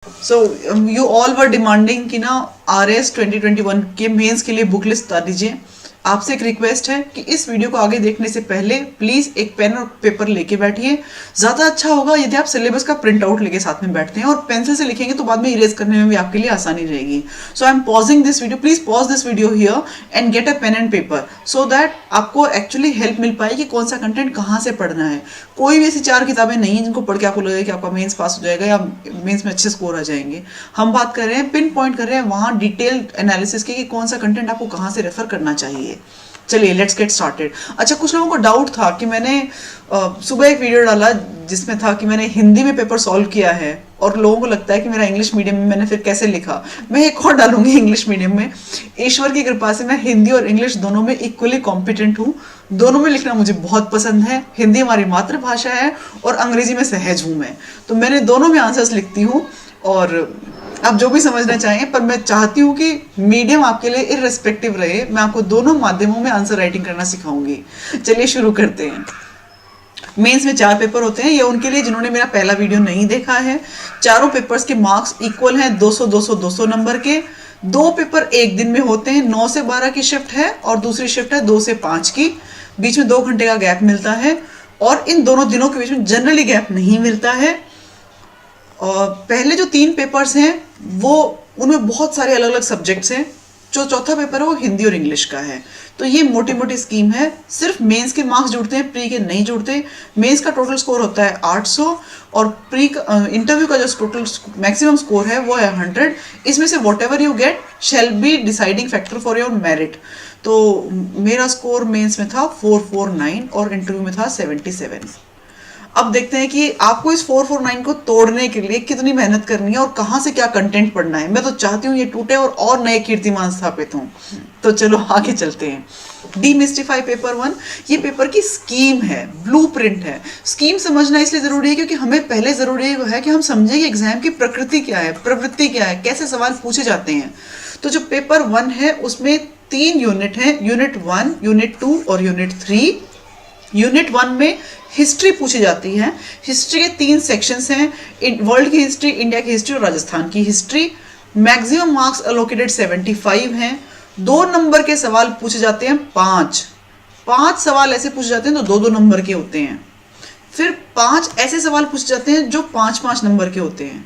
So you all were demanding कि ना RS 2021 के मेंस के लिए बुक लिस्ट बता दीजिए। आपसे एक रिक्वेस्ट है कि इस वीडियो को आगे देखने से पहले प्लीज एक पेन और पेपर लेके बैठिए। ज्यादा अच्छा होगा यदि आप सिलेबस का प्रिंट आउट लेके साथ में बैठते हैं और पेंसिल से लिखेंगे तो बाद में इरेज करने में भी आपके लिए आसानी रहेगी। So I am pausing this video, please pause this video here and get a pen and paper so that आपको एक्चुअली हेल्प मिल पाए कि कौन सा कंटेंट कहाँ से पढ़ना है। कोई भी ऐसी 4 किताबें नहीं हैं जिनको पढ़ के आपको लगेगा कि आपका मेंस पास हो जाएगा या मेंस में अच्छे स्कोर आ जाएंगे। हम बात कर रहे हैं, पिन पॉइंट कर रहे हैं वहां डिटेल्ड एनालिसिस की कि कौन सा कंटेंट आपको कहाँ से रेफर करना चाहिए। चलिए लेट्स गेट स्टार्टेड। अच्छा, कुछ लोगों को डाउट था कि मैंने सुबह एक वीडियो डाला जिसमें था कि मैंने हिंदी में पेपर सॉल्व किया है और लोगों को लगता है कि मेरा इंग्लिश मीडियम में मैंने फिर कैसे लिखा। मैं एक और डालूंगी इंग्लिश मीडियम में। ईश्वर की कृपा से मैं हिंदी और इंग्लिश दोनों में इक्वली कॉम्पिटेंट हूँ। दोनों में लिखना मुझे बहुत पसंद है। हिंदी हमारी मातृभाषा है और अंग्रेजी में सहज हूँ मैं, तो मैंने दोनों में आंसर्स लिखती हूँ। और आप जो भी समझना चाहें, पर मैं चाहती हूँ कि मीडियम आपके लिए इररिस्पेक्टिव रहे। मैं आपको दोनों माध्यमों में आंसर राइटिंग करना सिखाऊंगी। चलिए शुरू करते हैं। मेंस में 4 पेपर होते हैं। ये उनके लिए जिन्होंने मेरा पहला वीडियो नहीं देखा है। चारों पेपर्स के मार्क्स इक्वल हैं, 200 200 200 नंबर के। 2 पेपर एक दिन में होते हैं। 9 से 12 की शिफ्ट है और दूसरी शिफ्ट है 2 से 5 की। बीच में 2 घंटे का गैप मिलता है और इन दोनों दिनों के बीच में जनरली गैप नहीं मिलता है। और पहले जो 3 पेपर्स हैं वो उनमें बहुत सारे अलग अलग सब्जेक्ट्स हैं। जो चौथा पेपर है वो हिंदी और इंग्लिश का है। तो ये मोटी मोटी स्कीम है। सिर्फ मेंस के मार्क्स जुड़ते हैं, प्री के नहीं जुड़ते। मेंस का टोटल स्कोर होता है 800 और प्री इंटरव्यू का जो टोटल मैक्सिमम स्कोर है वो है 100। इसमें से what ever you get shall be deciding factor for your merit. तो मेरा स्कोर मेंस में था 449 और इंटरव्यू में था 77। अब देखते हैं कि आपको इस 449 को तोड़ने के लिए कितनी मेहनत करनी है और कहाँ से क्या कंटेंट पढ़ना है। मैं तो चाहती हूँ ये टूटे और नए कीर्तिमान स्थापित हों। तो चलो आगे चलते हैं। डीमिस्टिफाई पेपर 1 ये पेपर की स्कीम है, ब्लूप्रिंट है। स्कीम समझना इसलिए जरूरी है क्योंकि हमें पहले जरूरी है कि हम समझें कि एग्जाम की प्रकृति क्या है, प्रवृत्ति क्या है, कैसे सवाल पूछे जाते हैं। तो जो पेपर 1 है उसमें 3 यूनिट हैं, यूनिट 1, यूनिट 2 और यूनिट 3। यूनिट 1 में हिस्ट्री पूछी जाती है। हिस्ट्री के 3 सेक्शंस हैं, वर्ल्ड की हिस्ट्री, इंडिया की हिस्ट्री और राजस्थान की हिस्ट्री। मैक्सिमम मार्क्स अलोकेटेड 75 हैं। 2 नंबर के सवाल पूछे जाते हैं, 5 सवाल ऐसे पूछे जाते हैं तो 2-2 नंबर के होते हैं। फिर 5 ऐसे सवाल पूछे जाते हैं जो 5-5 नंबर के होते हैं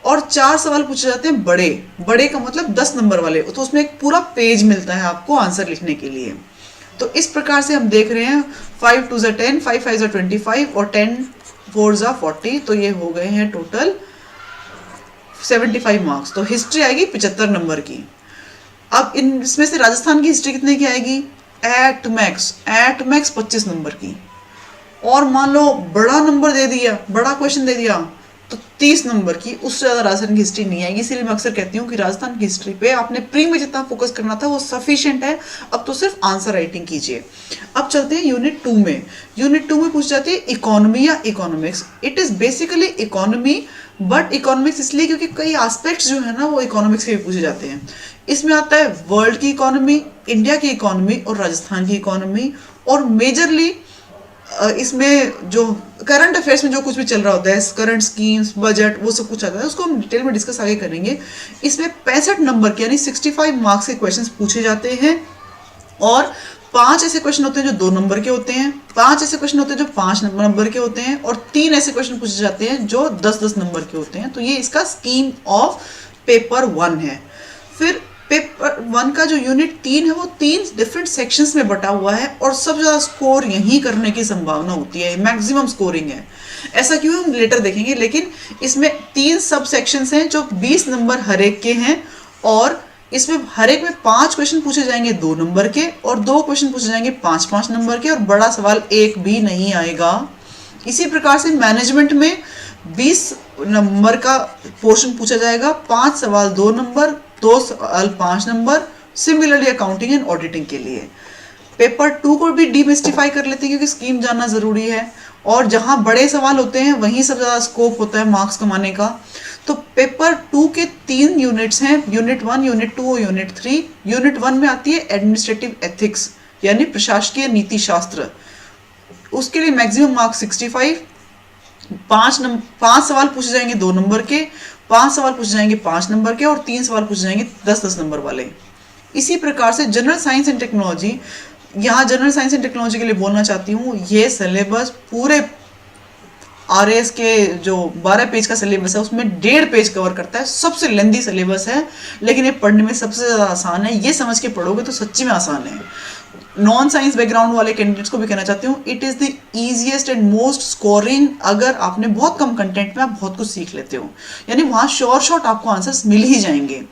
और 4 सवाल पूछे जाते हैं बड़े बड़े का मतलब 10 नंबर वाले। तो उसमें एक पूरा पेज मिलता है आपको आंसर लिखने के लिए। तो इस प्रकार से हम देख रहे हैं 5 2 10, 5 5 25 और 10 4 40। तो ये हो गए हैं टोटल 75 मार्क्स। तो हिस्ट्री आएगी 75 नंबर की। अब इसमें से राजस्थान की हिस्ट्री कितने की आएगी? एट मैक्स 25 नंबर की। और मान लो बड़ा नंबर दे दिया, बड़ा क्वेश्चन दे दिया तो 30 नंबर की, उससे ज़्यादा राजस्थान की हिस्ट्री नहीं आएगी। इसीलिए मैं अक्सर कहती हूँ कि राजस्थान की हिस्ट्री पे आपने प्री में जितना फोकस करना था वो सफिशिएंट है। अब तो सिर्फ आंसर राइटिंग कीजिए। अब चलते हैं यूनिट 2 में। यूनिट 2 में पूछ जाती है इकोनॉमी या economics. It is basically economy, but economics इसलिए क्योंकि कई एस्पेक्ट्स जो है ना वो इकोनॉमिक्स के भी पूछे जाते हैं। इसमें आता है वर्ल्ड की इकोनॉमी, इंडिया की इकोनॉमी और राजस्थान की इकोनॉमी। और मेजरली इसमें जो करंट अफेयर्स में जो कुछ भी चल रहा होता है, करंट स्कीम्स, बजट, वो सब कुछ आता है, उसको हम डिटेल में डिस्कस आगे करेंगे। इसमें 65 नंबर के यानी 65 मार्क्स के क्वेश्चंस पूछे जाते हैं और 5 ऐसे क्वेश्चन होते हैं जो 2 नंबर के होते हैं, 5 ऐसे क्वेश्चन होते हैं जो 5 नंबर के होते हैं और 3 ऐसे क्वेश्चन पूछे जाते हैं जो 10-10 नंबर के होते हैं। तो ये इसका स्कीम ऑफ पेपर 1 है। फिर पेपर 1 का जो यूनिट 3 है वो 3 डिफरेंट सेक्शंस में बटा हुआ है और सबसे ज्यादा स्कोर यहीं करने की संभावना होती है, मैक्सिमम स्कोरिंग है। ऐसा क्यों हम लेटर देखेंगे, लेकिन इसमें 3 सब सेक्शंस हैं जो 20 नंबर हर एक के हैं और इसमें हर एक में 5 क्वेश्चन पूछे जाएंगे 2 नंबर के और 2 क्वेश्चन पूछे जाएंगे 5-5 नंबर के और बड़ा सवाल एक भी नहीं आएगा। इसी प्रकार से मैनेजमेंट में 20 नंबर का पोर्शन पूछा जाएगा, 5 सवाल 2 नंबर, 2 सवाल 5 number. Similarly accounting and auditing के लिए पेपर 2 को भी डीमिस्टिफाई कर लेते हैं क्योंकि स्कीम जानना जरूरी है और जहां बड़े सवाल होते हैं वहीं सबसे ज्यादा स्कोप होता है मार्क्स कमाने का। तो पेपर 2 के 3 यूनिट्स हैं, यूनिट 1, यूनिट 2 और यूनिट 3। यूनिट 1 में आती है एडमिनिस्ट्रेटिव एथिक्स यानी प्रशासकीय नीति शास्त्र। उसके लिए मैक्सिमम मार्क्स 65। 5 सवाल पूछे जाएंगे 2 नंबर के, 5 सवाल पूछे जाएंगे 5 नंबर के और 3 सवाल पूछे जाएंगे 10-10 नंबर वाले। इसी प्रकार से जनरल साइंस एंड टेक्नोलॉजी, यहाँ जनरल साइंस एंड टेक्नोलॉजी के लिए बोलना चाहती हूँ, ये सिलेबस पूरे आरएएस के जो 12 पेज का सिलेबस है उसमें 1.5 पेज कवर करता है। सबसे लेंदी सिलेबस है, लेकिन ये पढ़ने में सबसे ज़्यादा आसान है। ये समझ के पढ़ोगे तो सच्ची में आसान है। नॉन साइंस बैकग्राउंड वाले कैंडिडेट्स को भी कहना चाहती हूँ, it is the easiest and most scoring. अगर आपने बहुत कम कंटेंट में आप बहुत कुछ सीख लेते हो, यानी वहाँ श्योर शॉट आपको आंसर्स मिल ही जाएंगे।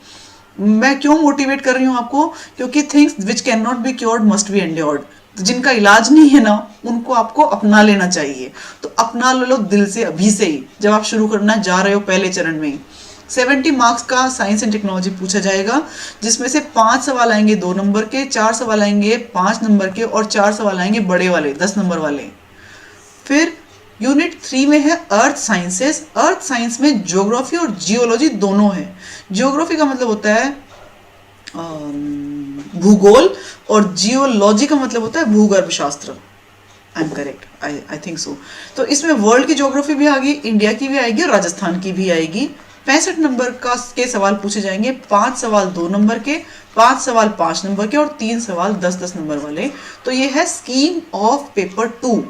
मैं क्यों मोटिवेट कर रही हूँ आपको, क्योंकि things which can not be cured must be endured. तो जिनका इलाज नहीं है ना, उनको आपको अपना लेना चाहिए। तो अपना लो दिल से अभी से ही, जब आप शुरू करना जा रहे हो पहले चरण में ही। 70 मार्क्स का साइंस एंड टेक्नोलॉजी पूछा जाएगा, जिसमें से 5 सवाल आएंगे 2 नंबर के, 4 सवाल आएंगे 5 नंबर के और 4 सवाल आएंगे बड़े वाले 10 नंबर वाले। फिर यूनिट 3 में है अर्थ साइंसेस। अर्थ साइंस में ज्योग्राफी और जियोलॉजी दोनों है। ज्योग्राफी का मतलब होता है भूगोल, और जियोलॉजी का मतलब होता है भूगर्भ शास्त्र। I am correct, I think so. तो इसमें वर्ल्ड की ज्योग्राफी भी आएगी, इंडिया की भी आएगी और राजस्थान की भी आएगी। 65 नंबर के सवाल पूछे जाएंगे, 5 सवाल 2 नंबर के, 5 सवाल 5 नंबर के और 3 सवाल 10-10 नंबर वाले। तो ये है स्कीम ऑफ पेपर 2।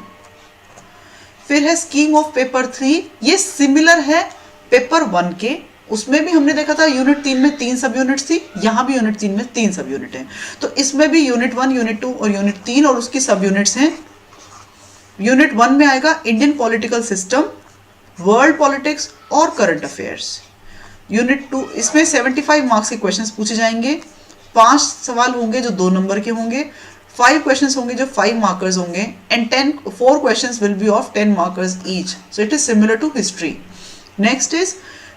फिर है स्कीम ऑफ पेपर 3। ये सिमिलर है पेपर 1 के। उसमें भी हमने देखा था यूनिट 3 में 3 सब यूनिट्स थी, यहाँ भी यूनिट 3 में 3 सब यूनिट हैं। तो इसमें भी यूनिट 1, यूनिट 2 और यूनिट 3 और उसकी सब यूनिट्स हैं। यूनिट 1 में आएगा Indian political system, world politics और करंट अफेयर्स। यूनिट 2, इसमें 75 मार्क्स के क्वेश्चंस पूछे जाएंगे। 5 सवाल होंगे जो 2 नंबर के होंगे, 5 क्वेश्चंस होंगे जो 5 मार्कर्स होंगे, and 4 questions will be of 10 markers each. So it is similar to history. Next is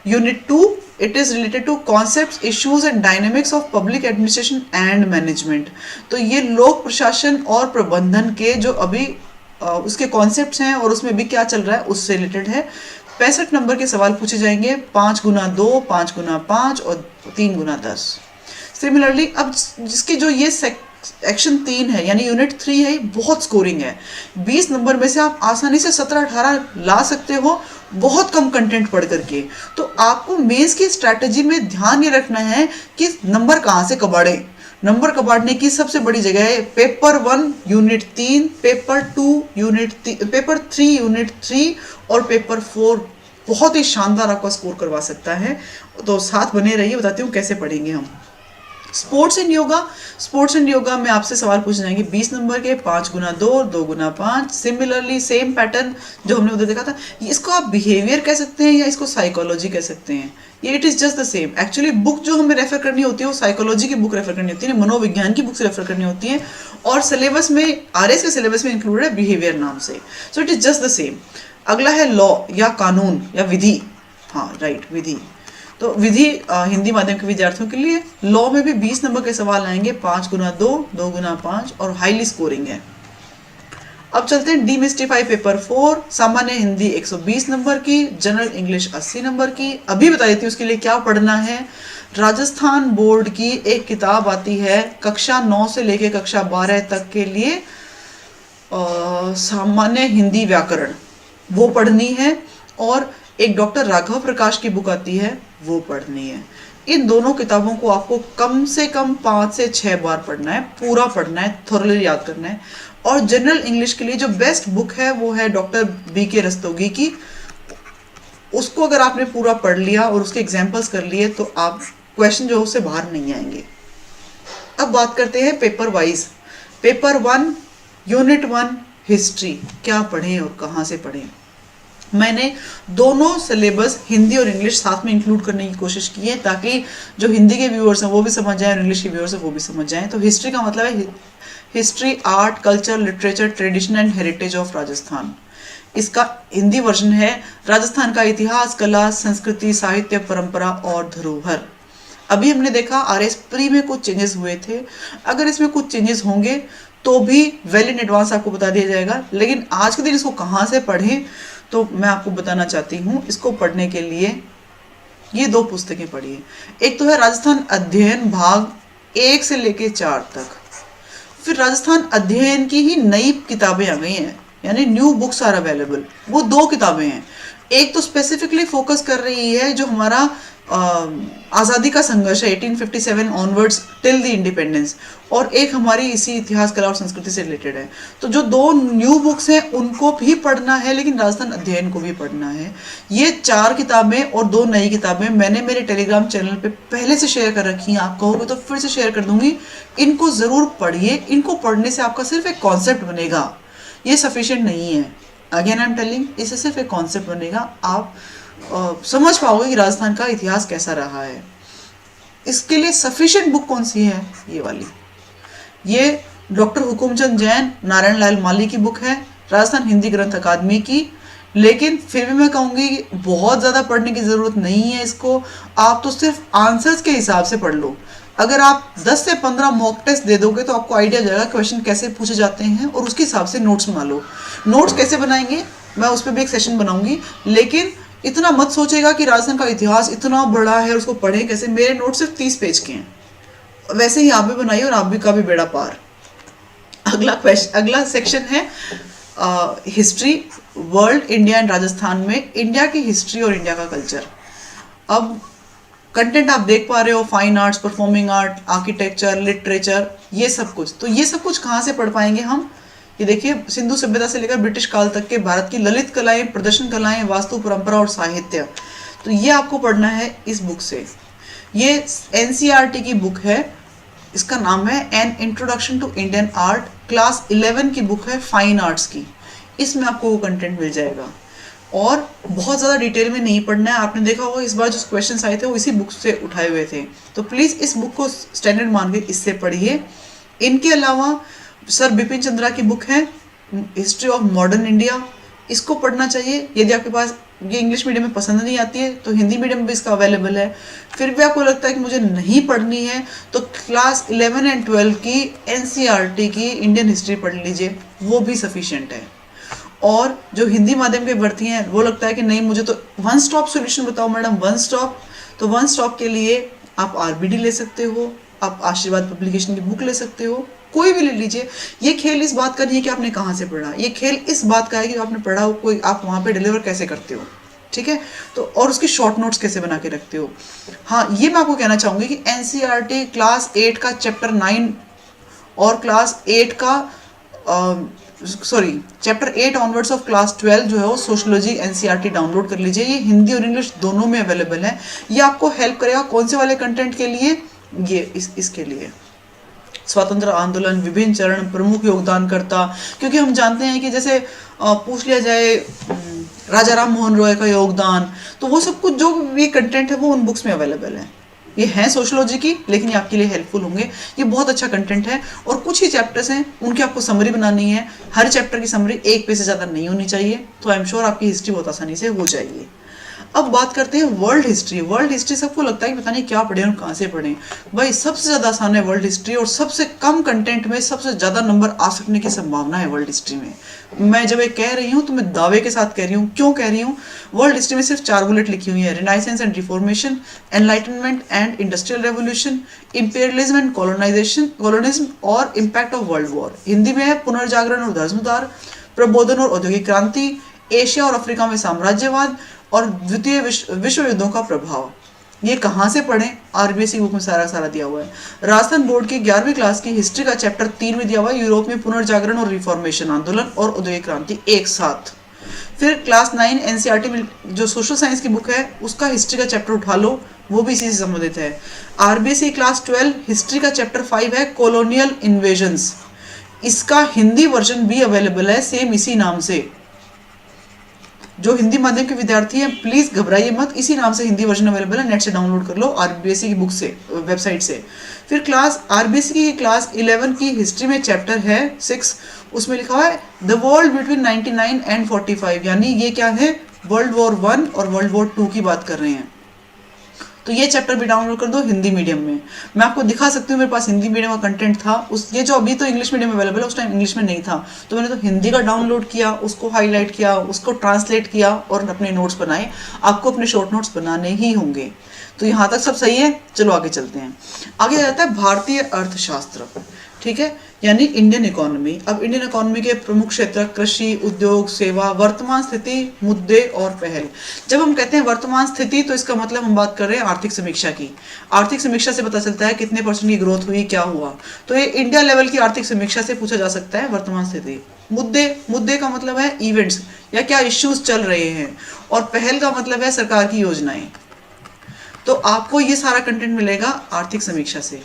unit 2, it is related to concepts, issues and dynamics of public administration and management. तो ये लोक प्रशासन और प्रबंधन के जो अभी उसके कॉन्सेप्ट्स हैं और उसमें भी क्या चल रहा है उससे रिलेटेड है। 65 नंबर के सवाल पूछे जाएंगे, 5 गुना 2, 5 गुना 5 और 3 गुना 10। सिमिलरली अब जिसकी जो ये एक्शन 3 है यानी यूनिट 3 है, बहुत स्कोरिंग है। 20 नंबर में से आप आसानी से 17-18 ला सकते हो, बहुत कम कंटेंट पढ़ करके। तो आपको मेंस की स्ट्रैटेजी में ध्यान ये रखना है कि नंबर कहाँ से कबाड़े। नंबर कबाड़ने की सबसे बड़ी जगह है paper 1 unit 3, paper 2 paper 3 unit 3 और पेपर 4 बहुत ही शानदार आपका स्कोर करवा सकता है। तो साथ बने रहिए, बताती हूँ कैसे पढ़ेंगे हम। Sports and yoga, sports and yoga में आपसे सवाल पूछे जाएंगे 20 नंबर के, 5 गुना 2, 2 गुना 5। सिमिलरली सेम पैटर्न जो हमने उधर देखा था। इसको आप बिहेवियर कह सकते हैं या इसको साइकोलॉजी कह सकते हैं, ये it is just the same. Actually book जो हमें रेफर करनी होती है वो साइकोलॉजी की बुक रेफर करनी होती है, मनोविज्ञान की बुक से रेफर करनी होती है, और सिलेबस में आरएस के सिलेबस में इंक्लूडेड है बिहेवियर नाम से। सो it is just the same. अगला है लॉ या कानून या विधि। हाँ राइट, विधि। तो विधि हिंदी माध्यम के विद्यार्थियों के लिए। लॉ में भी 20 नंबर के सवाल आएंगे, 5 गुना 2, 2 गुना 5 और हाईली स्कोरिंग है। अब चलते हैं डीमिस्टिफाई पेपर 4। सामान्य हिंदी 120 नंबर की, जनरल इंग्लिश 80 नंबर की। अभी बता देती हूँ उसके लिए क्या पढ़ना है। राजस्थान बोर्ड की एक किताब आती है कक्षा 9 से लेकर कक्षा 12 तक के लिए, सामान्य हिंदी व्याकरण, वो पढ़नी है। और एक डॉक्टर राघव प्रकाश की बुक आती है, वो पढ़नी है। इन दोनों किताबों को आपको कम से कम 5 से 6 बार पढ़ना है, पूरा पढ़ना है, थोरली याद करना है। और जनरल इंग्लिश के लिए जो बेस्ट बुक है वो है डॉक्टर BK रस्तोगी की। उसको अगर आपने पूरा पढ़ लिया और उसके एग्जाम्पल्स कर लिए तो आप क्वेश्चन जो उससे बाहर नहीं आएंगे। अब बात करते हैं paper wise. Paper 1 unit 1 history, क्या पढ़ें और कहाँ से पढ़ें। मैंने दोनों सिलेबस हिंदी और इंग्लिश साथ में इंक्लूड करने की कोशिश की है ताकि जो हिंदी के व्यूअर्स हैं वो भी समझ जाएं और इंग्लिश के व्यूअर्स हैं वो भी समझ जाएं। तो हिस्ट्री का मतलब है history, art, culture, literature, tradition and heritage of Rajasthan. इसका हिंदी वर्जन है राजस्थान का इतिहास, कला, संस्कृति, साहित्य, परंपरा और धरोहर। अभी हमने देखा आरएस प्री में कुछ चेंजेस हुए थे, अगर इसमें कुछ चेंजेस होंगे तो भी वेल इन एडवांस आपको बता दिया जाएगा। लेकिन आज के दिन इसको कहाँ से पढ़ें तो मैं आपको बताना चाहती हूँ। इसको पढ़ने के लिए ये 2 पुस्तकें पढ़िए। एक तो है राजस्थान अध्ययन भाग 1 से लेके 4 तक। फिर राजस्थान अध्ययन की ही नई किताबें आ गई हैं, यानी न्यू बुक्स आर अवेलेबल, वो 2 किताबें हैं। एक तो स्पेसिफिकली फोकस कर रही है जो हमारा आज़ादी का संघर्ष है 1857 ऑनवर्ड्स टिल द इंडिपेंडेंस, और एक हमारी इसी इतिहास, कला और संस्कृति से रिलेटेड है। तो जो दो न्यू बुक्स हैं उनको भी पढ़ना है, लेकिन राजस्थान अध्ययन को भी पढ़ना है। ये 4 किताबें और 2 नई किताबें मैंने मेरे टेलीग्राम चैनल पे पहले से शेयर कर रखी हैं, आप कहोगे तो फिर से शेयर कर दूंगी। इनको ज़रूर पढ़िए, इनको पढ़ने से आपका सिर्फ एक कॉन्सेप्ट बनेगा, ये सफिशिएंट नहीं है। अगेन आई एम टेलिंग, इससे सिर्फ एक कॉन्सेप्ट बनेगा, आप समझ पाओगे कि राजस्थान का इतिहास कैसा रहा है। इसके लिए सफिशिएंट बुक कौन सी है? ये वाली, ये डॉक्टर हुकुमचंद जैन, नारायण लाल माली की बुक है, राजस्थान हिंदी ग्रंथ अकादमी की। लेकिन फिर भी मैं कहूँगी बहुत ज़्यादा पढ़ने की ज़रूरत नहीं है इसको, आप तो सिर्फ आंसर्स के हिसाब से पढ़ लो। अगर आप 10 से 15 मॉक टेस्ट दे दोगे तो आपको आइडिया जाएगा क्वेश्चन कैसे पूछे जाते हैं, और उसके हिसाब से नोट्स बना लो। नोट्स कैसे बनाएंगे मैं उस पर भी एक सेशन बनाऊंगी, लेकिन इतना मत सोचेगा कि राजस्थान का इतिहास इतना बड़ा है और उसको पढ़ें कैसे। मेरे नोट सिर्फ 30 पेज के हैं, वैसे ही आप भी बनाइए और आप भी का भी बेड़ा पार। अगला सेक्शन है history, world, India and Rajasthan में इंडिया की हिस्ट्री और इंडिया का कल्चर। अब कंटेंट आप देख पा रहे हो, fine arts, performing art, architecture, literature, ये सब कुछ। तो ये सब कुछ कहाँ से पढ़ पाएंगे हम? ये देखिए, सिंधु सभ्यता से लेकर ब्रिटिश काल तक के भारत की ललित कलाएं, प्रदर्शन कलाएं, वास्तु, परंपरा और साहित्य, तो ये आपको पढ़ना है इस बुक से। ये एनसीईआरटी की बुक है, इसका नाम है an introduction to Indian art, class 11 की बुक है, फाइन आर्ट्स की। इसमें आपको वो कंटेंट मिल जाएगा और बहुत ज़्यादा डिटेल में नहीं पढ़ना है। आपने देखा होगा इस बार जो क्वेश्चन आए थे वो इसी बुक से उठाए हुए थे, तो प्लीज़ इस बुक को स्टैंडर्ड मान के इससे पढ़िए। इनके अलावा सर बिपिन चंद्रा की बुक है हिस्ट्री ऑफ मॉडर्न इंडिया, इसको पढ़ना चाहिए। यदि आपके पास ये इंग्लिश मीडियम में पसंद नहीं आती है तो हिंदी मीडियम में भी इसका अवेलेबल है। फिर भी आपको लगता है कि मुझे नहीं पढ़नी है तो क्लास 11 एंड 12 की एनसीईआरटी की इंडियन हिस्ट्री पढ़ लीजिए, वो भी सफिशिएंट है। और जो हिंदी माध्यम के भर्ती हैं वो लगता है कि नहीं मुझे तो वन स्टॉप सोल्यूशन बताओ मैडम, वन स्टॉप, तो वन स्टॉप के लिए आप आरबीडी ले सकते हो, आप आशीर्वाद पब्लिकेशन की बुक ले सकते हो, कोई भी ले लीजिए। ये खेल इस बात का नहीं है कि आपने कहाँ से पढ़ा, ये खेल इस बात का है कि आपने पढ़ा हो, कोई आप वहाँ पे डिलीवर कैसे करते हो, ठीक है। तो और उसकी शॉर्ट नोट्स कैसे बना के रखते हो। हाँ, ये मैं आपको कहना चाहूँगी कि एनसीईआरटी क्लास 8 का चैप्टर 9 और क्लास 8 का चैप्टर 8 ऑनवर्ड्स ऑफ क्लास 12 जो है वो सोशियोलॉजी एनसीईआरटी डाउनलोड कर लीजिए। ये हिंदी और इंग्लिश दोनों में अवेलेबल है। ये आपको हेल्प करेगा कौन से वाले कंटेंट के लिए, ये इसके लिए स्वतंत्र आंदोलन, विभिन्न चरण, प्रमुख योगदानकर्ता, क्योंकि हम जानते हैं कि जैसे पूछ लिया जाए राजा राम मोहन रॉय का योगदान, तो वो सब कुछ जो भी कंटेंट है वो उन बुक्स में अवेलेबल है। ये हैं सोशियोलॉजी की, लेकिन ये आपके लिए हेल्पफुल होंगे। ये बहुत अच्छा कंटेंट है और कुछ ही चैप्टर्स हैं उनकी आपको समरी बनानी है। हर चैप्टर की समरी 1 पेज से ज़्यादा नहीं होनी चाहिए, तो आई एम श्योर आपकी हिस्ट्री बहुत आसानी से हो जाएगी। अब बात करते हैं वर्ल्ड हिस्ट्री। वर्ल्ड हिस्ट्री सबको लगता है कि पता नहीं क्या पढ़ें और कहाँ से पढ़ें। भाई सबसे ज़्यादा आसान है वर्ल्ड हिस्ट्री और सबसे कम कंटेंट में सबसे ज़्यादा नंबर आ सकने की संभावना है वर्ल्ड हिस्ट्री में। मैं जब ये कह रही हूँ तो मैं दावे के साथ कह रही हूँ। क्यों कह रही हूँ? वर्ल्ड हिस्ट्री में सिर्फ 4 बुलेट लिखी हुई है, renaissance and reformation, enlightenment and industrial revolution, imperialism and colonialism और impact of world war. Hindi में है पुनर्जागरण और धर्मोद्धार, प्रबोधन और औद्योगिक क्रांति, एशिया और अफ्रीका में साम्राज्यवाद और द्वितीय विश्व युद्धों का प्रभाव। ये कहाँ से पढ़ें? आरबीएसई बुक में सारा दिया हुआ है। राजस्थान बोर्ड की 11वीं क्लास की हिस्ट्री का चैप्टर 3 में दिया हुआ है, यूरोप में पुनर्जागरण और रिफॉर्मेशन आंदोलन और औद्योगिक क्रांति एक साथ। फिर क्लास 9 एनसीईआरटी में जो सोशल साइंस की बुक है उसका हिस्ट्री का चैप्टर उठा लो, वो भी इसी से संबंधित है। आरबीएसई क्लास 12 हिस्ट्री का चैप्टर 5 है कॉलोनियल इन्वेजन्स, इसका हिंदी वर्जन भी अवेलेबल है सेम इसी नाम से। जो हिंदी माध्यम के विद्यार्थी हैं प्लीज घबराइए मत, इसी नाम से हिंदी वर्जन अवेलेबल है, नेट से डाउनलोड कर लो आरबीएसई की बुक से, वेबसाइट से। फिर क्लास आरबीएसई की क्लास 11 की हिस्ट्री में चैप्टर है 6, उसमें लिखा हुआ है द वर्ल्ड बिटवीन 99 एंड 45, यानी ये क्या है, वर्ल्ड वॉर 1 और वर्ल्ड वॉर 2 की बात कर रहे हैं। तो ये चैप्टर भी डाउनलोड कर दो हिंदी मीडियम में। मैं आपको दिखा सकती हूँ, मेरे पास हिंदी मीडियम का कंटेंट था, उस ये जो अभी तो इंग्लिश मीडियम में अवेलेबल है, उस टाइम इंग्लिश में नहीं था, तो मैंने तो हिंदी का डाउनलोड किया, उसको हाईलाइट किया, उसको ट्रांसलेट किया और अपने नोट्स बनाए। आपको अपने शॉर्ट नोट्स बनाने ही होंगे। तो यहाँ तक सब सही है, चलो आगे चलते हैं। आगे आ जाता है भारतीय अर्थशास्त्र। ठीक है, यानी इंडियन इकोनॉमी। अब इंडियन इकोनॉमी के प्रमुख क्षेत्र कृषि, उद्योग, सेवा, वर्तमान स्थिति, मुद्दे और पहल। जब हम कहते हैं वर्तमान स्थिति तो इसका मतलब हम बात कर रहे हैं आर्थिक समीक्षा की। आर्थिक समीक्षा से पता चलता है कितने % की ग्रोथ हुई, क्या हुआ, तो ये इंडिया लेवल की आर्थिक समीक्षा से पूछा जा सकता है वर्तमान स्थिति। मुद्दे, मुद्दे का मतलब है इवेंट्स या क्या इश्यूज चल रहे हैं, और पहल का मतलब है सरकार की योजनाएं। तो आपको ये सारा कंटेंट मिलेगा आर्थिक समीक्षा से।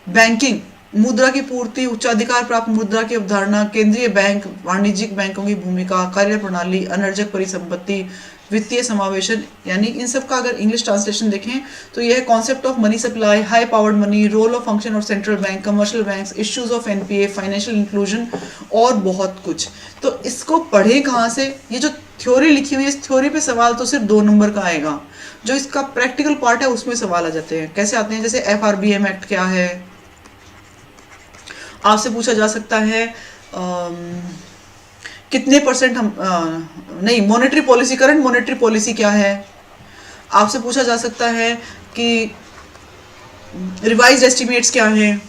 बैंकिंग, मुद्रा की पूर्ति, उच्चाधिकार प्राप्त मुद्रा की अवधारणा, केंद्रीय बैंक, वाणिज्यिक बैंकों की भूमिका, कार्यप्रणाली, अनर्जक परिसंपत्ति, वित्तीय समावेशन, यानी इन सब का अगर इंग्लिश ट्रांसलेशन देखें तो यह है concept of money supply, high powered money, role of function of central bank, commercial banks, issues of NPA, financial inclusion और बहुत कुछ। तो इसको पढ़े कहाँ से? ये जो थ्योरी लिखी हुई है, इस थ्योरी पे सवाल तो सिर्फ 2 नंबर का आएगा। जो इसका प्रैक्टिकल पार्ट है उसमें सवाल आ जाते हैं। कैसे आते हैं? जैसे FRBM एक्ट क्या है, आपसे पूछा जा सकता है कितने % हम नहीं, monetary policy, current monetary policy क्या है। आपसे पूछा जा सकता है कि रिवाइज्ड एस्टिमेट्स क्या है,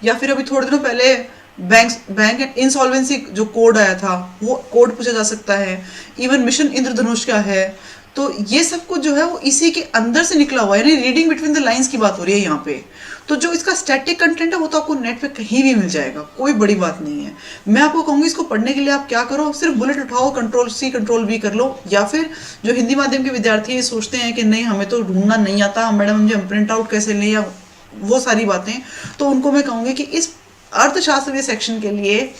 या फिर अभी थोड़े दिनों पहले बैंक एंड इंसॉल्वेंसी जो कोड आया था वो कोड पूछा जा सकता है। इवन मिशन इंद्रधनुष क्या है। तो ये सब कुछ जो है वो इसी के अंदर से निकला हुआ है, यानी रीडिंग बिटवीन द लाइंस की बात हो रही है यहाँ पे। तो जो इसका स्टैटिक कंटेंट है वो तो आपको नेट पे कहीं भी मिल जाएगा, कोई बड़ी बात नहीं है। मैं आपको कहूँगी इसको पढ़ने के लिए आप क्या करो, सिर्फ बुलेट उठाओ, Ctrl+C Ctrl+V कर लो। या फिर जो हिंदी माध्यम के विद्यार्थी सोचते हैं कि नहीं हमें तो ढूंढना नहीं आता, मैडम मुझे हम प्रिंट आउट कैसे लें या वो सारी बातें, तो उनको मैं कहूँगी कि इस अर्थशास्त्र के सेक्शन के लिए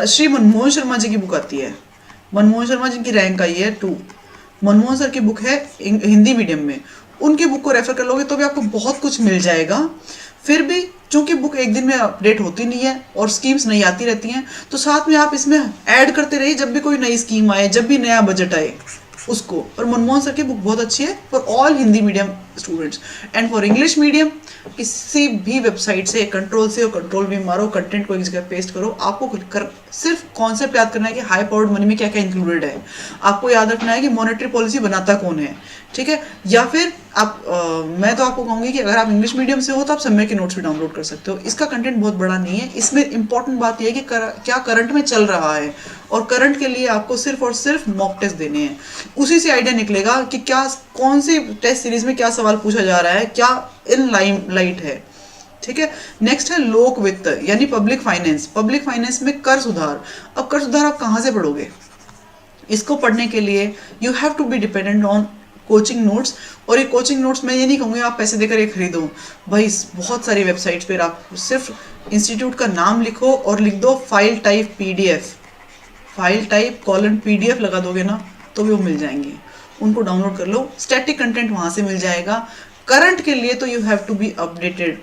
श्री मनमोहन शर्मा जी की बुक आती है। मनमोहन शर्मा जिनकी रैंक आई है 2, मनमोहन सर की बुक है हिंदी मीडियम में, उनकी बुक को रेफर कर लोगे तो भी आपको बहुत कुछ मिल जाएगा। फिर भी चूंकि बुक एक दिन में अपडेट होती नहीं है और स्कीम्स नई आती रहती हैं, तो साथ में आप इसमें ऐड करते रहिए जब भी कोई नई स्कीम आए, जब भी नया बजट आए उसको। और मनमोहन सर की बुक बहुत अच्छी है for all Hindi medium students. And for English medium किसी भी वेबसाइट से Ctrl+C और Ctrl+V मारो, कंटेंट को एक जगह पेस्ट करो। आपको सिर्फ कॉन्सेप्ट याद करना है कि हाई पावर्ड मनी में क्या क्या इंक्लूडेड है। आपको याद रखना है कि मॉनेटरी पॉलिसी बनाता कौन है, ठीक है। या फिर आप मैं तो आपको कहूँगी कि अगर आप इंग्लिश मीडियम से हो तो आप समय के नोट्स भी डाउनलोड कर सकते हो। इसका कंटेंट बहुत बड़ा नहीं है। इसमें इंपॉर्टेंट बात यह है कि क्या करंट में चल रहा है, और करंट के लिए आपको सिर्फ और सिर्फ मॉक टेस्ट देने हैं। उसी से आइडिया निकलेगा कि क्या कौन सी टेस्ट सीरीज में क्या सवाल पूछा जा रहा है, क्या इन लाइट है, ठीक है। नेक्स्ट है लोक वित्त यानी पब्लिक फाइनेंस। पब्लिक फाइनेंस में कर सुधार। अब कर सुधार आप कहाँ से पढ़ोगे? इसको पढ़ने के लिए you have to be dependent on coaching notes. और ये कोचिंग नोट्स मैं ये नहीं कहूँगी आप पैसे देकर ये खरीदो भाई, बहुत सारी वेबसाइट्स पर आप सिर्फ इंस्टीट्यूट का नाम लिखो और लिख दो file type PDF, file type :PDF लगा दोगे ना तो भी वो मिल जाएंगे, उनको डाउनलोड कर लो। स्टैटिक कंटेंट वहाँ से मिल जाएगा। करंट के लिए तो you have to be updated.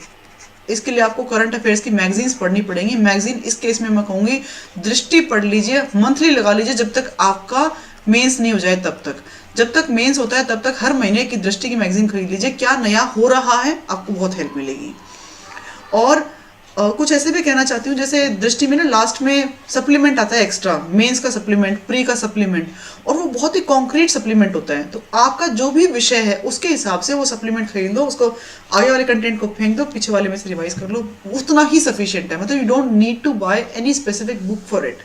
इसके लिए आपको करंट अफेयर्स की मैगजीन्स पढ़नी पड़ेंगी। मैगजीन इस केस में मैं कहूँगी दृष्टि पढ़ लीजिए, मंथली लगा लीजिए जब तक आपका मेंस नहीं हो जाए तब तक। जब तक मेंस होता है तब तक हर महीने की दृष्टि की मैगजीन खरीद लीजिए, क्या नया हो रहा है आपको बहुत हेल्प मिलेगी। और कुछ ऐसे भी कहना चाहती हूँ, जैसे दृष्टि में ना लास्ट में सप्लीमेंट आता है एक्स्ट्रा, मेंस का सप्लीमेंट, प्री का सप्लीमेंट, और वो बहुत ही कॉन्क्रीट सप्लीमेंट होता है। तो आपका जो भी विषय है उसके हिसाब से वो सप्लीमेंट खरीद लो, उसको आगे वाले कंटेंट को फेंक दो, पीछे वाले में से रिवाइज कर लो, उतना ही सफिशिएंट है। मतलब you don't need to buy any specific book for it.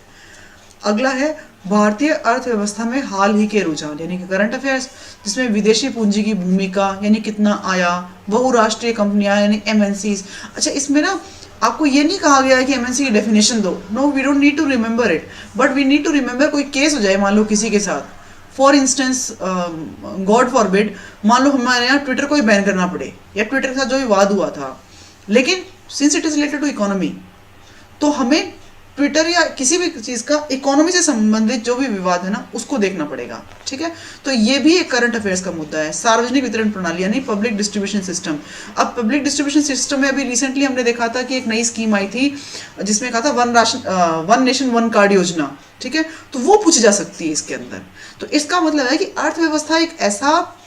अगला है भारतीय अर्थव्यवस्था में हाल ही के रुझान यानी कि करंट अफेयर्स, जिसमें विदेशी पूंजी की भूमिका यानी कितना आया, बहुराष्ट्रीय कंपनियां यानी MNCs। अच्छा, इसमें ना आपको ये नहीं कहा गया है कि MNC की डेफिनेशन दो, no we don't need to remember it, but we need to remember कोई केस हो जाए मान लो किसी के साथ, फॉर इंस्टेंस गॉड फॉरबिड, मान लो हमारे यहाँ ट्विटर को ही बैन करना पड़े या ट्विटर के साथ जो विवाद हुआ था, लेकिन since it is related to economy तो हमें ट्विटर या किसी भी चीज़ का इकोनॉमी से संबंधित जो भी विवाद है ना उसको देखना पड़ेगा, ठीक है। तो ये भी एक करंट अफेयर्स का मुद्दा है। सार्वजनिक वितरण प्रणाली यानी पब्लिक डिस्ट्रीब्यूशन सिस्टम। अब पब्लिक डिस्ट्रीब्यूशन सिस्टम में अभी रिसेंटली हमने देखा था कि एक नई स्कीम आई थी जिसमें कहा था वन नेशन वन कार्ड योजना, ठीक है। तो वो पूछी जा सकती है इसके अंदर। तो इसका मतलब है कि अर्थव्यवस्था एक ऐसा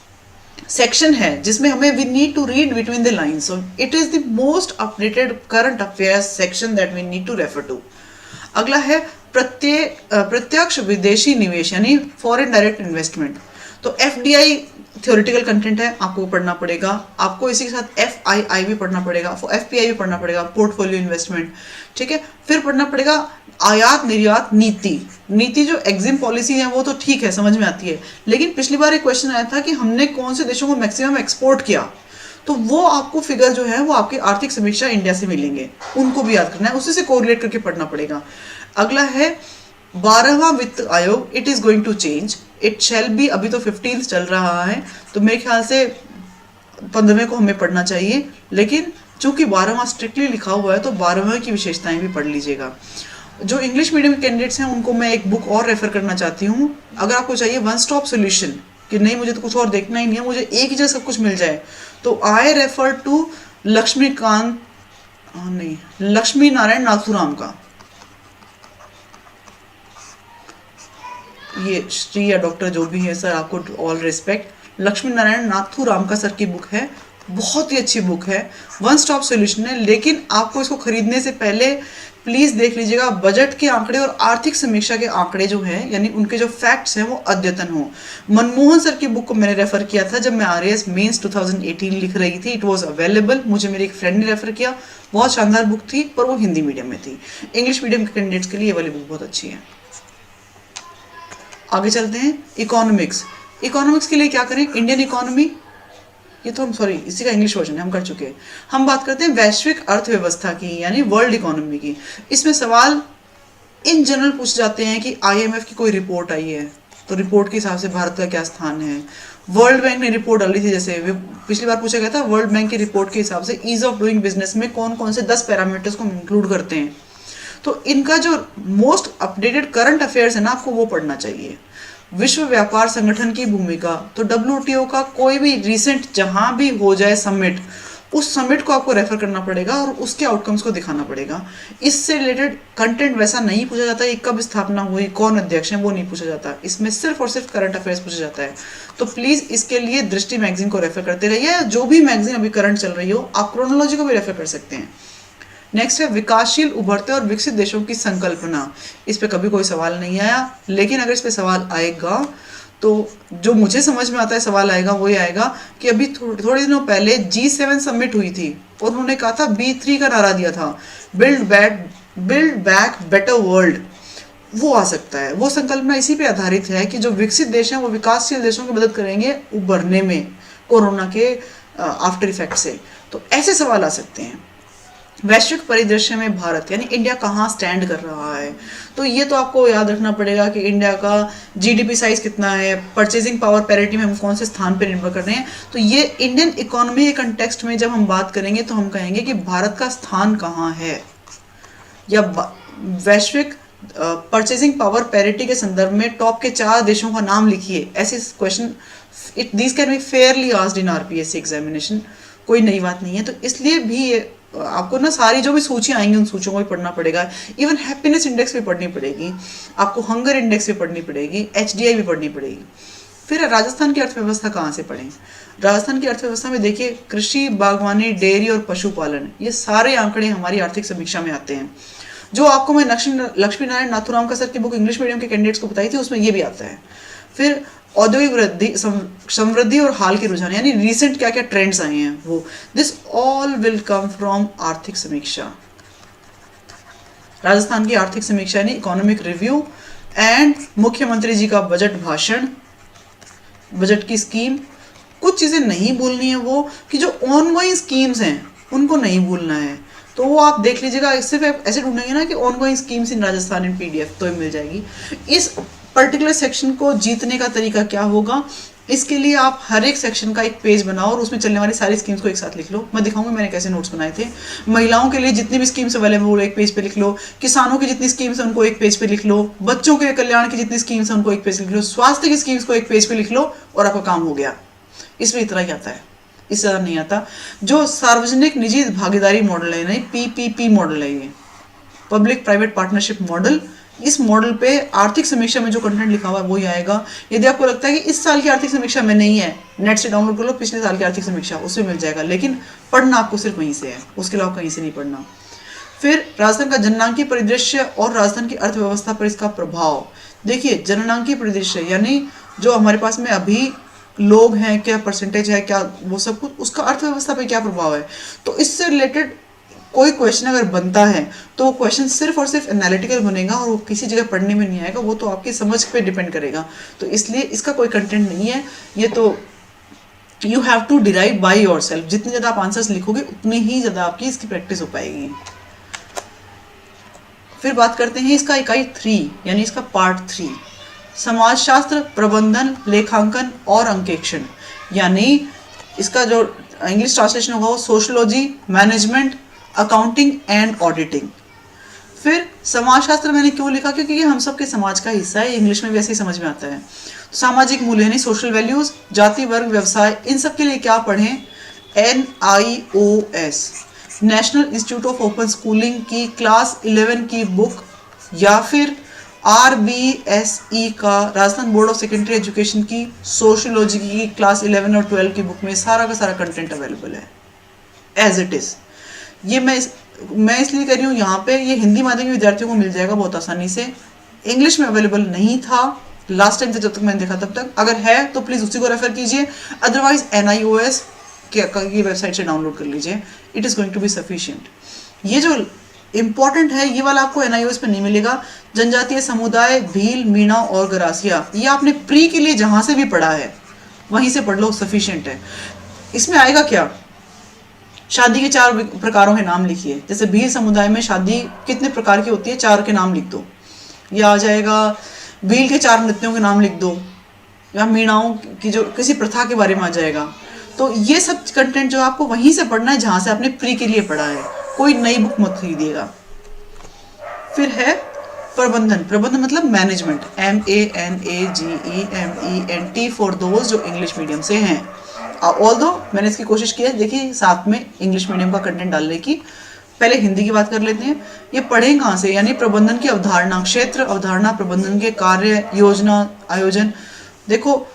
सेक्शन है जिसमें हमें we need to read between the lines. So it is the most updated current affairs section that we need to refer to. अगला है प्रत्यक्ष विदेशी निवेश यानी फॉरेन डायरेक्ट इन्वेस्टमेंट। तो FDI थ्योरेटिकल कंटेंट है, आपको वो पढ़ना पड़ेगा। आपको इसी के साथ FII भी पढ़ना पड़ेगा, FPI भी पढ़ना पड़ेगा, पोर्टफोलियो इन्वेस्टमेंट, ठीक है। फिर पढ़ना पड़ेगा आयात निर्यात नीति। नीति जो एग्जिम पॉलिसी है वो तो ठीक है, समझ में आती है, लेकिन पिछली बार एक क्वेश्चन आया था कि हमने कौन से देशों को मैक्सिमम एक्सपोर्ट किया, तो वो आपको फिगर जो है वो आपकी आर्थिक समीक्षा इंडिया से मिलेंगे, उनको भी याद करना है, उसी से कोरिलेट करके पढ़ना पड़ेगा। अगला है 12वां वित्त आयोग, it is going to change, it shall be, अभी तो 15 चल रहा है, तो मेरे ख्याल से 15वें को हमें पढ़ना चाहिए, लेकिन चूंकि 12वां स्ट्रिक्टली लिखा हुआ है तो 12वें की विशेषताएं भी पढ़ लीजिएगा। जो इंग्लिश मीडियम के कैंडिडेट्स हैं उनको मैं एक बुक और रेफर करना चाहती हूँ। अगर आपको चाहिए वन स्टॉप सोल्यूशन कि नहीं मुझे तो कुछ और देखना ही नहीं है, मुझे एक ही जगह सब कुछ मिल जाए, तो आई रेफर टू लक्ष्मीकांत, नहीं, लक्ष्मी नारायण नाथुराम का, ये श्री या डॉक्टर जो भी है सर, आपको ऑल रिस्पेक्ट, लक्ष्मी नारायण नाथुराम का सर की बुक है, बहुत ही अच्छी बुक है, वन स्टॉप सॉल्यूशन है। लेकिन आपको इसको खरीदने से पहले प्लीज देख लीजिएगा बजट के आंकड़े और आर्थिक समीक्षा के आंकड़े जो हैं, यानी उनके जो फैक्ट्स हैं वो अद्यतन हो। मनमोहन सर की बुक को मैंने रेफर किया था जब मैं RAS मेंस 2018 लिख रही थी, इट वाज अवेलेबल, मुझे मेरे एक फ्रेंड ने रेफर किया, बहुत शानदार बुक थी, पर वो हिंदी मीडियम में थी। इंग्लिश मीडियम के कैंडिडेट्स के लिए ये वाली बुक बहुत अच्छी है। आगे चलते हैं, इकोनॉमिक्स। इकोनॉमिक्स के लिए क्या करें, इंडियन इकोनॉमी, ये तो हम सॉरी इसी का इंग्लिश वर्जन है, हम कर चुके हैं। हम बात करते हैं वैश्विक अर्थव्यवस्था की, यानी वर्ल्ड इकोनॉमी की। इसमें सवाल इन जनरल पूछ जाते हैं कि IMF की कोई रिपोर्ट आई है, तो रिपोर्ट के हिसाब से भारत का क्या स्थान है। वर्ल्ड बैंक ने रिपोर्ट डाली थी, जैसे पिछली बार पूछा गया था, वर्ल्ड बैंक की रिपोर्ट के हिसाब से ईज ऑफ डूइंग बिजनेस में कौन कौन से 10 पैरामीटर्स को इंक्लूड करते हैं। तो इनका जो मोस्ट अपडेटेड करंट अफेयर्स है ना, आपको वो पढ़ना चाहिए। विश्व व्यापार संगठन की भूमिका, तो WTO का कोई भी रिसेंट जहां भी हो जाए समिट, उस समिट को आपको रेफर करना पड़ेगा और उसके आउटकम्स को दिखाना पड़ेगा। इससे रिलेटेड कंटेंट वैसा नहीं पूछा जाता है, कब स्थापना हुई, कौन अध्यक्ष है, वो नहीं पूछा जाता, इसमें सिर्फ और सिर्फ करंट अफेयर्स पूछा जाता है। तो प्लीज इसके लिए दृष्टि मैगजीन को रेफर करते रहिए, जो भी मैगजीन अभी करंट चल रही हो, आप क्रोनोलॉजी को भी रेफर कर सकते हैं। नेक्स्ट है विकासशील, उभरते और विकसित देशों की संकल्पना। इस पे कभी कोई सवाल नहीं आया, लेकिन अगर इस पे सवाल आएगा तो जो मुझे समझ में आता है सवाल आएगा वो ये आएगा कि अभी थोड़े दिनों पहले G7 समिट हुई थी और उन्होंने कहा था B3 का नारा दिया था, बिल्ड बैक बेटर वर्ल्ड। वो आ सकता है, वो संकल्पना इसी पे आधारित है कि जो विकसित देश हैं वो विकासशील देशों की मदद करेंगे उभरने में कोरोना के आफ्टर इफेक्ट से। तो ऐसे सवाल आ सकते हैं। वैश्विक परिदृश्य में भारत यानी इंडिया कहाँ स्टैंड कर रहा है, तो ये तो आपको याद रखना पड़ेगा कि इंडिया का GDP साइज कितना है, परचेजिंग पावर पैरिटी में हम कौन से स्थान पर निर्भर कर रहे हैं। तो ये इंडियन इकोनॉमी के कंटेक्स्ट में जब हम बात करेंगे तो हम कहेंगे कि भारत का स्थान कहाँ है, या वैश्विक परचेजिंग पावर पैरिटी के संदर्भ में टॉप के 4 देशों का नाम लिखिए। ऐसे question this can be Fairlie asked in RPSC examination, कोई नई बात नहीं है। तो इसलिए भी आपको ना सारी जो भी सूचियाँ आएंगी उन सूचियों को भी पढ़ना पड़ेगा। इवन हैप्पीनेस इंडेक्स भी पढ़नी पड़ेगी आपको, हंगर इंडेक्स भी पढ़नी पड़ेगी, HDI भी पढ़नी पड़ेगी। फिर राजस्थान की अर्थव्यवस्था कहाँ से पढ़ें, राजस्थान की अर्थव्यवस्था में देखिए कृषि, बागवानी, डेयरी और पशुपालन, ये सारे आंकड़े हमारी आर्थिक समीक्षा में आते हैं। जो आपको मैं लक्ष्मी नारायण नाथुराम का सर की बुक इंग्लिश मीडियम के कैंडिडेट्स को बताई थी, उसमें ये भी आता है। फिर औद्योगिक वृद्धि, समृद्धि और हाल के रुझान, यानी रिसेंट क्या क्या ट्रेंड्स आए हैं वो, this all will come from आर्थिक समीक्षा। राजस्थान की आर्थिक समीक्षा यानी इकोनॉमिक रिव्यू एंड मुख्यमंत्री जी का बजट भाषण, बजट की स्कीम। कुछ चीजें नहीं भूलनी है, वो कि जो ऑनगोइंग स्कीम्स हैं उनको नहीं भूलना है, तो वो आप देख लीजिएगा। सिर्फ ऐसे ढूंढेंगे ना कि ongoing schemes in Rajasthan in PDF, तो मिल जाएगी। इस पर्टिकुलर सेक्शन को जीतने का तरीका क्या होगा, इसके लिए आप हर एक सेक्शन का एक पेज बनाओ और उसमें चलने वाली सारी स्कीम्स को एक साथ लिख लो। मैं दिखाऊंगी मैंने कैसे नोट्स बनाए थे। महिलाओं के लिए जितनी भी स्कीम्स अवेलेबल वो एक पेज पे लिख लो, किसानों की जितनी स्कीम्स है उनको एक पेज पे लिख लो, बच्चों के कल्याण की जितनी स्कीम्स है उनको एक पेज लिख लो, स्वास्थ्य की स्कीम्स को एक पेज पे लिख लो और आपका काम हो गया। इसमें इतना ही आता है, इससे ज़्यादा नहीं आता। जो सार्वजनिक निजी भागीदारी मॉडल है, नहीं PPP मॉडल है, ये पब्लिक प्राइवेट पार्टनरशिप मॉडल, इस मॉडल पे आर्थिक समीक्षा में जो कंटेंट लिखा हुआ है वही आएगा। यदि आपको लगता है कि इस साल की आर्थिक समीक्षा में नहीं है, नेट से डाउनलोड कर लो पिछले साल की आर्थिक समीक्षा, उसमें मिल जाएगा, लेकिन पढ़ना आपको सिर्फ वहीं से है, उसके अलावा कहीं से नहीं पढ़ना। फिर राजस्थान का जननांकीय परिदृश्य और राजस्थान की अर्थव्यवस्था पर इसका प्रभाव। देखिए जननांकीय परिदृश्य यानी जो हमारे पास में अभी लोग हैं, क्या परसेंटेज है, क्या वो सब कुछ, उसका अर्थव्यवस्था पे क्या प्रभाव है। तो इससे रिलेटेड कोई क्वेश्चन अगर बनता है तो वो क्वेश्चन सिर्फ और सिर्फ एनालिटिकल बनेगा और वो किसी जगह पढ़ने में नहीं आएगा, वो तो आपकी समझ पे डिपेंड करेगा। तो इसलिए इसका कोई कंटेंट नहीं है ये, तो you have to derive by yourself. जितनी ज़्यादा आप आंसर्स लिखोगे उतनी ही ज़्यादा आपकी इसकी प्रैक्टिस हो पाएगी। फिर बात करते हैं इसका इकाई 3 यानी इसका पार्ट 3, समाजशास्त्र, प्रबंधन, लेखांकन और अंकेक्षण। यानी इसका जो इंग्लिश ट्रांसलेशन होगा वो sociology, management, accounting and auditing. फिर समाजशास्त्र मैंने क्यों लिखा, क्योंकि ये हम सब के समाज का हिस्सा है, इंग्लिश में भी ऐसे ही समझ में आता है। तो सामाजिक मूल्य यानी सोशल वैल्यूज, जाति, वर्ग, व्यवसाय, इन सब के लिए क्या पढ़ें, NIOS national institute of open schooling की क्लास 11 की बुक, या फिर RBSE का Rajasthan board of secondary education की सोशियोलॉजी की क्लास 11 और 12 की बुक में सारा का सारा कंटेंट अवेलेबल है एज इट इज। ये मैं इसलिए कर रही हूँ, यहाँ पे ये हिंदी माध्यम के विद्यार्थियों को मिल जाएगा बहुत आसानी से। इंग्लिश में अवेलेबल नहीं था लास्ट टाइम से, जब तक मैंने देखा तब तक। अगर है तो प्लीज़ उसी को रेफर कीजिए, अदरवाइज NIOS की वेबसाइट से डाउनलोड कर लीजिए, it is going to be sufficient. ये जो इंपॉर्टेंट है ये वाला आपको NIOS पे नहीं मिलेगा। जनजातीय समुदाय, भील, मीणा और गरासिया, ये आपने प्री के लिए जहाँ से भी पढ़ा है वहीं से पढ़ लो, सफिशियंट है। इसमें आएगा क्या, शादी के 4 प्रकारों के नाम लिखिए। जैसे भील समुदाय में शादी कितने प्रकार की होती है, 4 के नाम लिख दो। या आ जाएगा भील के 4 नृत्यों के नाम लिख दो, या मीणाओं की जो किसी प्रथा के बारे में आ जाएगा। तो ये सब कंटेंट जो आपको वहीं से पढ़ना है जहाँ से आपने प्री के लिए पढ़ा है, कोई नई बुक मत खरीदिएगा। फिर है प्रबंधन। प्रबंधन मतलब मैनेजमेंट, MANAGEMENT फॉर दोज जो इंग्लिश मीडियम से हैं। ऑल्दो मैंने इसकी कोशिश की है, देखिए साथ में इंग्लिश मीडियम का कंटेंट डालने की। पहले हिंदी की बात कर लेते हैं। ये पढ़ें कहाँ से, यानी प्रबंधन की अवधारणा, क्षेत्र अवधारणा, प्रबंधन के कार्य, योजना, आयोजन। देखो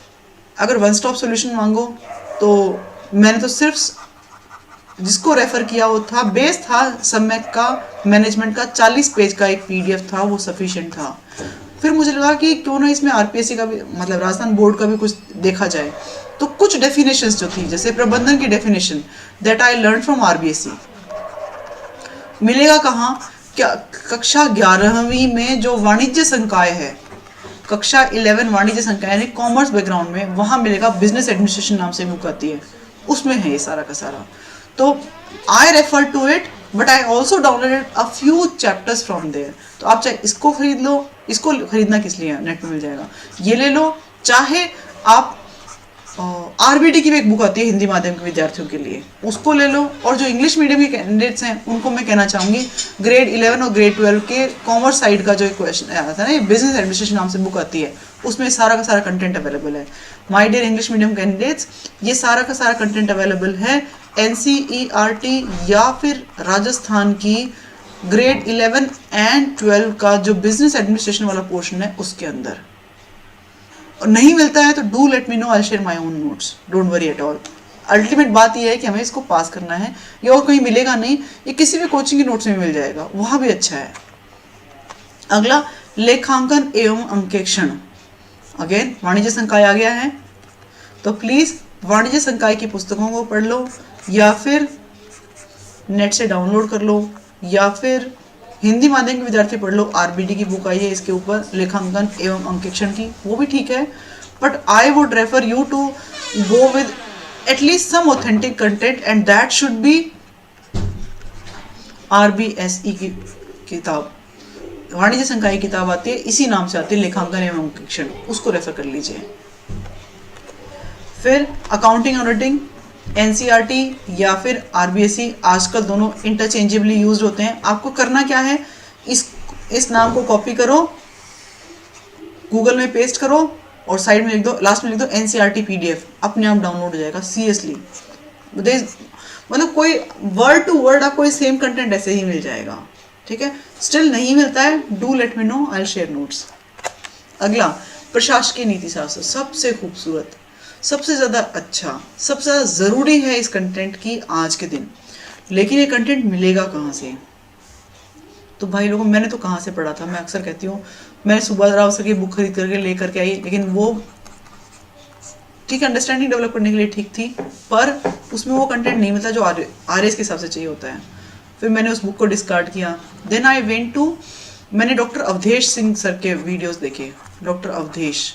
अगर वन स्टॉप सॉल्यूशन मांगो तो मैंने तो सिर्फ जिसको रेफर किया वो था, बेस था सम्यक का, मैनेजमेंट का 40 पेज का एक PDF था, वो सफिशिएंट था। फिर मुझे लगा कि क्यों ना इसमें RPSC का भी, मतलब राजस्थान बोर्ड का भी कुछ देखा जाए। तो कुछ डेफिनेशंस जो थी, जैसे प्रबंधन की definition that I learn from RBSC, मिलेगा कहाँ, क्या कक्षा 11वीं में जो वाणिज्य संकाय है, कक्षा 11 वाणिज्य संकाय यानी कॉमर्स बैकग्राउंड में, वहाँ मिलेगा। बिजनेस एडमिनिस्ट्रेशन नाम से बुक आती है, उसमें है ये सारा का सारा। तो I refer to it but I also downloaded a few chapters from there. तो आप चाहे इसको खरीद लो, इसको खरीदना किस लिए, नेट में मिल जाएगा, ये ले लो। चाहे आप RBD की भी एक बुक आती है हिंदी माध्यम के विद्यार्थियों के लिए, उसको ले लो। और जो इंग्लिश मीडियम के कैंडिडेट्स हैं उनको मैं कहना चाहूँगी, ग्रेड 11 और ग्रेड 12 के कॉमर्स साइड का जो एक क्वेश्चन आया था ना, बिजनेस एडमिनिस्ट्रेशन नाम से बुक आती है, उसमें सारा का सारा कंटेंट अवेलेबल है। My dear English medium candidates, ये सारा का सारा कंटेंट अवेलेबल है NCERT या फिर राजस्थान की ग्रेड 11 एंड 12 का जो बिजनेस एडमिनिस्ट्रेशन वाला पोर्शन है उसके अंदर। और नहीं मिलता है तो do let me know, I share my own notes, don't worry at all. Ultimate बात यह है कि हमें इसको पास करना है, ये और कहीं मिलेगा नहीं, ये किसी भी कोचिंग के नोट्स में मिल जाएगा, वहाँ भी अच्छा है। अगला लेखांकन एवं अंकेक्षण, अगेन वाणिज्य संकाय आ गया है, तो प्लीज़ वाणिज्य संकाय की पुस्तकों को पढ़ लो, या फिर नेट से डाउनलोड कर लो, या फिर हिंदी माध्यम के विद्यार्थी पढ़ लो। RBD की बुक आई है इसके ऊपर, लेखांकन एवं अंकेक्षण की, वो भी ठीक है। But I would refer you to go with at least some authentic content and that should be RBSE की किताब, वाणिज्य संकाय की किताब आती है, इसी नाम से आती है, लेखांकन एवं अंकेक्षण, उसको रेफर कर लीजिए। फिर अकाउंटिंग ऑडिटिंग NCERT या फिर RBSE, आजकल दोनों इंटरचेंजेबली यूज होते हैं। आपको करना क्या है, इस नाम को कॉपी करो, गूगल में पेस्ट करो और साइड में लिख दो, लास्ट में लिख दो NCERT PDF, अपने आप डाउनलोड हो जाएगा। सीरियसली मतलब कोई वर्ड टू वर्ड आपको सेम कंटेंट ऐसे ही मिल जाएगा, ठीक है। स्टिल नहीं मिलता है, do let me know, I will share notes. अगला प्रशासकीय नीति शास्त्र, सबसे खूबसूरत, सबसे ज़्यादा अच्छा, सबसे ज़्यादा ज़रूरी है इस कंटेंट की आज के दिन। लेकिन ये कंटेंट मिलेगा कहाँ से, तो भाई लोगों मैंने तो कहाँ से पढ़ा था, मैं अक्सर कहती हूँ, मैं सुभाष राव सर की बुक खरीद करके ले करके आई, लेकिन वो ठीक है, अंडरस्टैंडिंग डेवलप करने के लिए ठीक थी, पर उसमें वो कंटेंट नहीं मिलता जो RS के हिसाब से चाहिए होता है। फिर मैंने उस बुक को डिस्कार्ड किया। देन आई वेंट टू, मैंने डॉक्टर अवधेश सिंह सर के वीडियोस देखे। डॉक्टर अवधेश,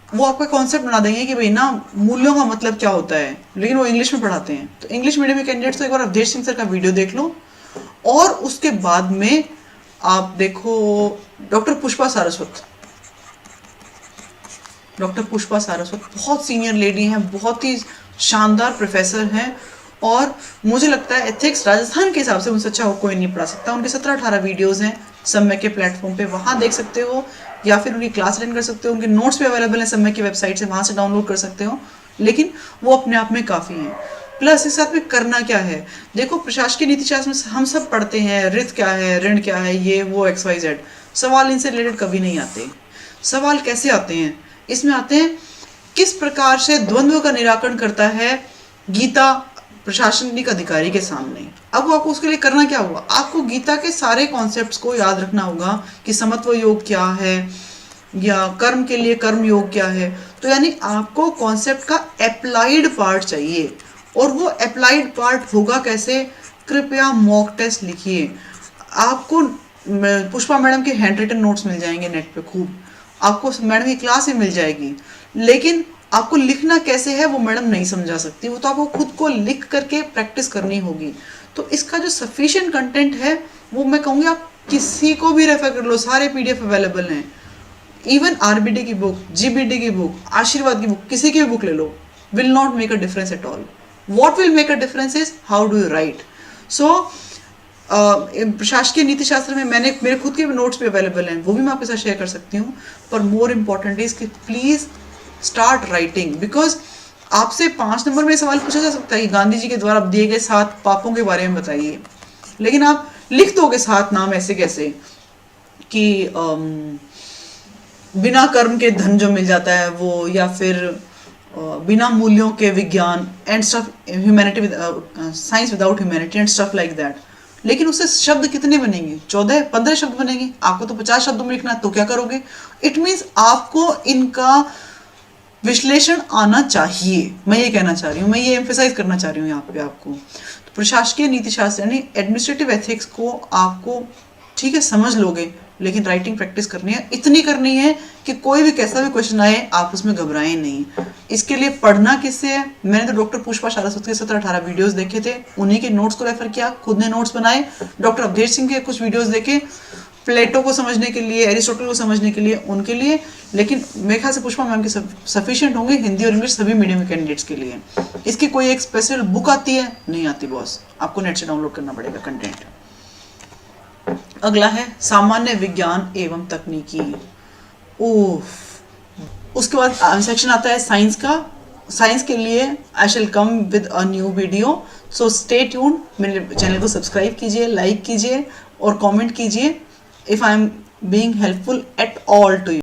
वो आपका कॉन्सेप्ट बना देंगे कि भाई ना मूल्यों का मतलब क्या होता है, लेकिन वो इंग्लिश में पढ़ाते हैं। तो इंग्लिश मीडियम के कैंडिडेट्स तो एक बार अवधेश सिंह सर का वीडियो देख लो, और उसके बाद में आप देखो डॉक्टर पुष्पा सारस्वत। डॉक्टर पुष्पा सारस्वत बहुत सीनियर लेडी हैं, बहुत ही शानदार प्रोफेसर हैं, और मुझे लगता है एथिक्स राजस्थान के हिसाब से उनसे अच्छा कोई नहीं पढ़ा सकता। उनके 17-18 वीडियोस हैं समय के प्लेटफॉर्म पे, वहाँ देख सकते हो, या फिर उनकी क्लास अटेंड कर सकते हो। उनके नोट्स भी अवेलेबल हैं समय की वेबसाइट से, वहाँ से डाउनलोड कर सकते हो। लेकिन वो अपने आप में काफ़ी हैं। प्लस इस साथ में करना क्या है, देखो प्रशासकीय नीति शास्त्र में हम सब पढ़ते हैं रित क्या है, ऋण क्या है, ये वो XYZ। सवाल इनसे रिलेटेड कभी नहीं आते। सवाल कैसे आते हैं, इसमें आते हैं किस प्रकार से द्वंद्व का निराकरण करता है गीता प्रशासनिक अधिकारी के सामने। अब आपको उसके लिए करना क्या होगा, आपको गीता के सारे कॉन्सेप्ट्स को याद रखना होगा कि समत्व योग क्या है, या कर्म के लिए कर्म योग क्या है। तो यानी आपको कॉन्सेप्ट का अप्लाइड पार्ट चाहिए, और वो अप्लाइड पार्ट होगा कैसे, कृपया मॉक टेस्ट लिखिए। आपको पुष्पा मैडम के हैंड रिटन नोट्स मिल जाएंगे नेट पे खूब, आपको मैडम की क्लास ही मिल जाएगी, लेकिन आपको लिखना कैसे है वो मैडम नहीं समझा सकती, वो तो आपको खुद को लिख करके प्रैक्टिस करनी होगी। तो इसका जो सफिशिएंट कंटेंट है वो मैं कहूँगी आप किसी को भी रेफर कर लो, सारे PDF अवेलेबल हैं। इवन RBD की बुक, GBD की बुक, आशीर्वाद की बुक, किसी की भी बुक ले लो, will not make a difference at all. What will make a difference is how do you write. So प्रशासकीय नीति शास्त्र में मेरे खुद के भी नोट्स भी अवेलेबल हैं, वो भी मैं आपके साथ शेयर कर सकती हूँ। पर मोर इम्पॉर्टेंट इज कि प्लीज़ स्टार्ट राइटिंग, बिकॉज आपसे 5 नंबर में सवाल पूछा जा सकता है कि गांधी जी के द्वारा दिए गए 7 पापों के बारे में बताइए, लेकिन आप लिख दोगे 7 नाम ऐसे कैसे कि बिना कर्म के धन जो मिल जाता है वो, या फिर बिना मूल्यों के विज्ञान and stuff, humanity science without humanity and stuff like that. लेकिन उससे शब्द कितने बनेंगे, 14-15 शब्द बनेंगे, आपको तो 50 शब्दों में लिखना है, तो क्या करोगे। इट मीन्स आपको इनका विश्लेषण आना चाहिए, मैं ये कहना चाह रही हूँ, मैं ये एम्फेसाइज करना चाह रही हूँ यहाँ पे आपको। तो प्रशासकीय नीति शास्त्र यानी एडमिनिस्ट्रेटिव एथिक्स को आपको ठीक है समझ लोगे, लेकिन राइटिंग प्रैक्टिस करनी है, इतनी करनी है कि कोई भी कैसा भी क्वेश्चन आए आप उसमें घबराएं नहीं। इसके लिए पढ़ना किससे है, मैंने तो डॉक्टर पुष्पा सारस्वत के 17-18 वीडियोस देखे थे, उन्हीं के नोट्स को रेफर किया, खुद ने नोट्स बनाए। डॉक्टर अवधेश सिंह के कुछ वीडियोस देखे, प्लेटो को समझने के लिए, एरिस्टोटल को समझने के लिए, उनके लिए। लेकिन मेरे ख्याल से पुष्पा मैम के सफिशिएंट होंगे हिंदी और इंग्लिश सभी मीडियम के कैंडिडेट्स के लिए। इसकी कोई एक स्पेशल बुक आती है, नहीं आती बॉस, आपको नेट से डाउनलोड करना पड़ेगा कंटेंट। अगला है सामान्य विज्ञान एवं तकनीकी। उसके बाद सेक्शन आता है साइंस का। साइंस के लिए I shall come with a new video, so stay tuned. मेरे चैनल को सब्सक्राइब कीजिए, लाइक कीजिए और कमेंट कीजिए if I am being helpful at all to you.